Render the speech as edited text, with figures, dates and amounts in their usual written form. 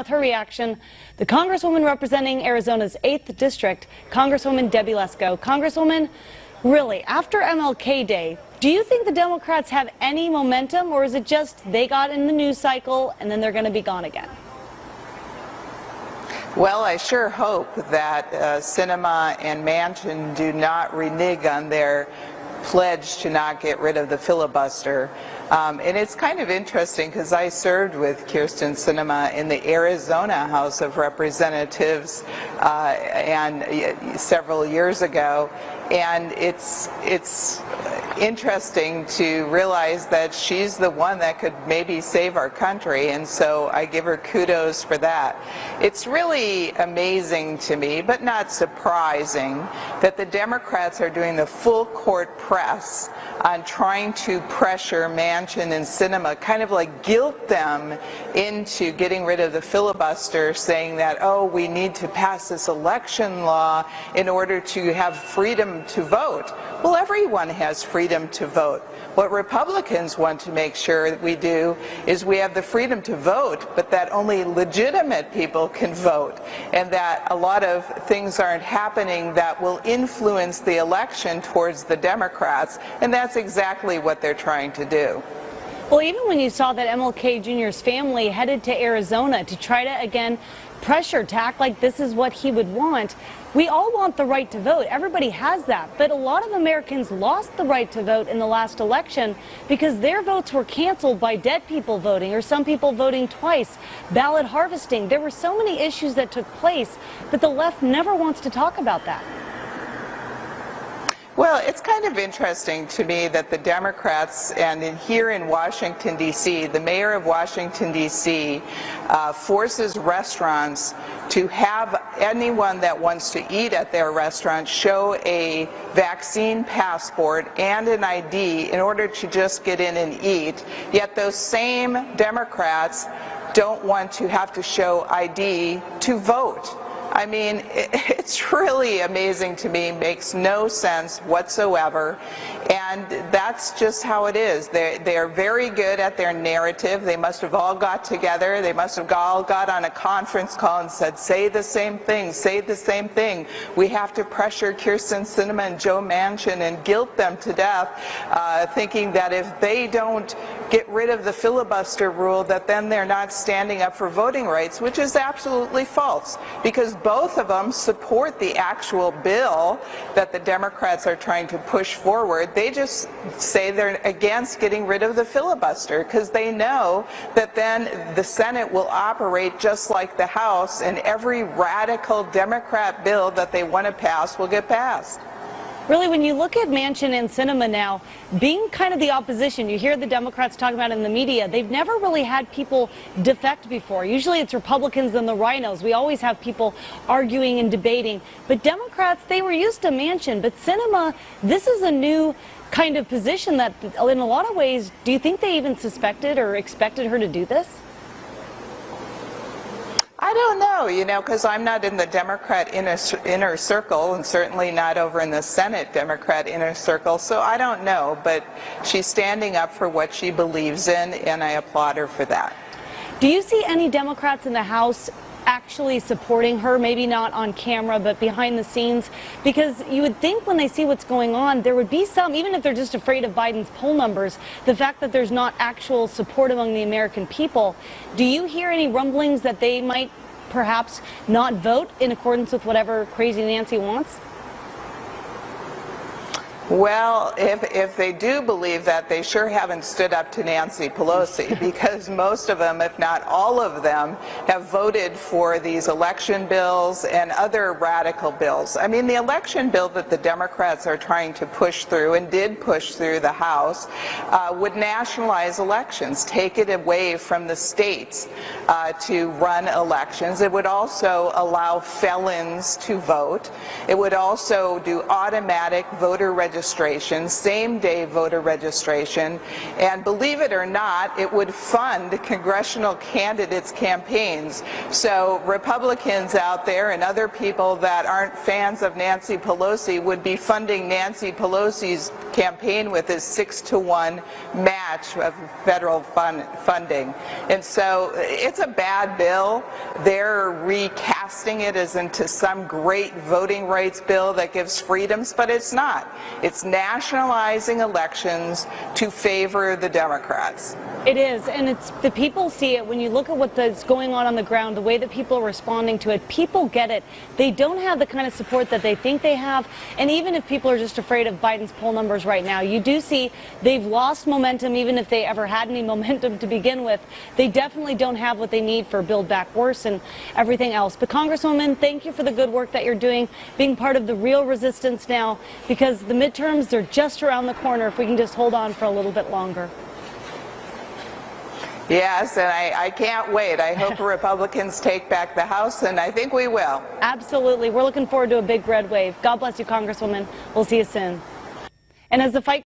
With her reaction, the Congresswoman representing Arizona's 8th District, Congresswoman Debbie Lesko. Congresswoman, really, after MLK Day, do you think the Democrats have any momentum, or is it just they got in the news cycle and then they're going to be gone again? Well, I sure hope that Sinema and Manchin do not renege on their pledge to not get rid of the filibuster. And it's kind of interesting because I served with Kyrsten Sinema in the Arizona House of Representatives and several years ago, and it's interesting to realize that she's the one that could maybe save our country, and so I give her kudos for that. It's really amazing to me, but not surprising, that the Democrats are doing the full court press on trying to pressure Manchin and Sinema, kind of like guilt them into getting rid of the filibuster, saying that, oh, we need to pass this election law in order to have freedom to vote. Well, everyone has freedom to vote. What Republicans want to make sure that we do is we have the freedom to vote, but that only legitimate people can vote, and that a lot of things aren't happening that will influence the election towards the Democrats, and that's exactly what they're trying to do. Well, even when you saw that MLK Jr.'s family headed to Arizona to try to, again, pressure, to act like this is what he would want, we all want the right to vote. Everybody has that. But a lot of Americans lost the right to vote in the last election because their votes were canceled by dead people voting, or some people voting twice, ballot harvesting. There were so many issues that took place, but the left never wants to talk about that. Well, it's kind of interesting to me that the Democrats, and here in Washington, D.C., the mayor of Washington, D.C., forces restaurants to have anyone that wants to eat at their restaurant show a vaccine passport and an ID in order to just get in and eat. Yet those same Democrats don't want to have to show ID to vote. I mean, it's really amazing to me, makes no sense whatsoever, and that's just how it is. They're very good at their narrative. They must have all got together, they must have all got on a conference call and said, say the same thing, say the same thing. We have to pressure Kyrsten Sinema and Joe Manchin and guilt them to death, thinking that if they don't get rid of the filibuster rule, that then they're not standing up for voting rights, which is absolutely false, because both of them support the actual bill that the Democrats are trying to push forward. They just say they're against getting rid of the filibuster because they know that then the Senate will operate just like the House, and every radical Democrat bill that they want to pass will get passed. Really, when you look at Manchin and Sinema now, being kind of the opposition, you hear the Democrats talk about it in the media, they've never really had people defect before. Usually it's Republicans and the rhinos. We always have people arguing and debating. But Democrats, they were used to Manchin. But Sinema, this is a new kind of position that, in a lot of ways, do you think they even suspected or expected her to do this? I don't know, because I'm not in the Democrat inner circle, and certainly not over in the Senate Democrat inner circle, so I don't know, but she's standing up for what she believes in, and I applaud her for that. Do you see any Democrats in the House actually supporting her, maybe not on camera, but behind the scenes? Because you would think when they see what's going on, there would be some, even if they're just afraid of Biden's poll numbers, the fact that there's not actual support among the American people. Do you hear any rumblings that they might perhaps not vote in accordance with whatever crazy Nancy wants? Well, if they do believe that, they sure haven't stood up to Nancy Pelosi, because most of them, if not all of them, have voted for these election bills and other radical bills. I mean, the election bill that the Democrats are trying to push through, and did push through the House, would nationalize elections, take it away from the states to run elections. It would also allow felons to vote. It would also do automatic voter registration registration, same-day voter registration, and believe it or not, it would fund congressional candidates' campaigns. So Republicans out there and other people that aren't fans of Nancy Pelosi would be funding Nancy Pelosi's campaign with a 6-to-1 match of federal funding. And so it's a bad bill. They're recasting it as into some great voting rights bill that gives freedoms, but it's not. It's nationalizing elections to favor the Democrats. It is, and it's the people see it. When you look at what's going on the ground, the way that people are responding to it, people get it. They don't have the kind of support that they think they have, and even if people are just afraid of Biden's poll numbers right now, you do see they've lost momentum, even if they ever had any momentum to begin with. They definitely don't have what they need for Build Back Worse and everything else. But Congresswoman, thank you for the good work that you're doing, being part of the real resistance now, because the midterms are just around the corner if we can just hold on for a little bit longer. Yes, and I can't wait. I hope Republicans take back the House, and I think we will. Absolutely. We're looking forward to a big red wave. God bless you, Congresswoman. We'll see you soon. And as the fight